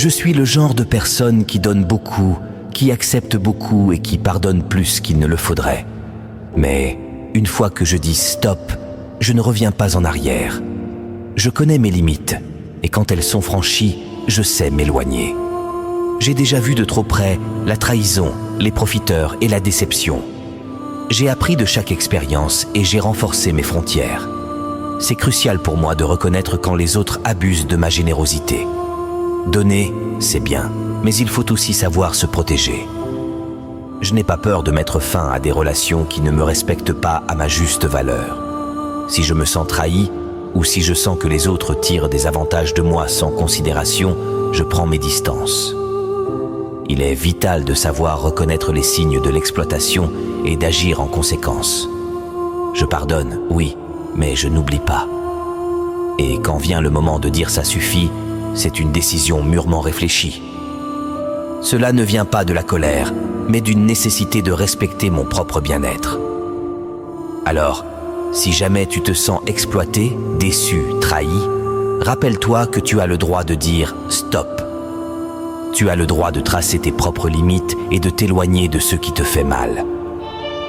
Je suis le genre de personne qui donne beaucoup, qui accepte beaucoup et qui pardonne plus qu'il ne le faudrait. Mais une fois que je dis stop, je ne reviens pas en arrière. Je connais mes limites et quand elles sont franchies, je sais m'éloigner. J'ai déjà vu de trop près la trahison, les profiteurs et la déception. J'ai appris de chaque expérience et j'ai renforcé mes frontières. C'est crucial pour moi de reconnaître quand les autres abusent de ma générosité. Donner, c'est bien, mais il faut aussi savoir se protéger. Je n'ai pas peur de mettre fin à des relations qui ne me respectent pas à ma juste valeur. Si je me sens trahi, ou si je sens que les autres tirent des avantages de moi sans considération, je prends mes distances. Il est vital de savoir reconnaître les signes de l'exploitation et d'agir en conséquence. Je pardonne, oui, mais je n'oublie pas. Et quand vient le moment de dire ça suffit, c'est une décision mûrement réfléchie. Cela ne vient pas de la colère, mais d'une nécessité de respecter mon propre bien-être. Alors, si jamais tu te sens exploité, déçu, trahi, rappelle-toi que tu as le droit de dire « stop ». Tu as le droit de tracer tes propres limites et de t'éloigner de ce qui te fait mal.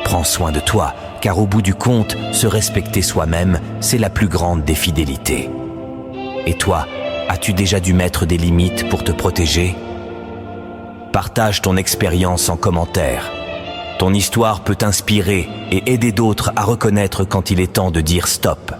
Prends soin de toi, car au bout du compte, se respecter soi-même, c'est la plus grande des fidélités. Et toi, as-tu déjà dû mettre des limites pour te protéger ? Partage ton expérience en commentaire. Ton histoire peut t'inspirer et aider d'autres à reconnaître quand il est temps de dire stop.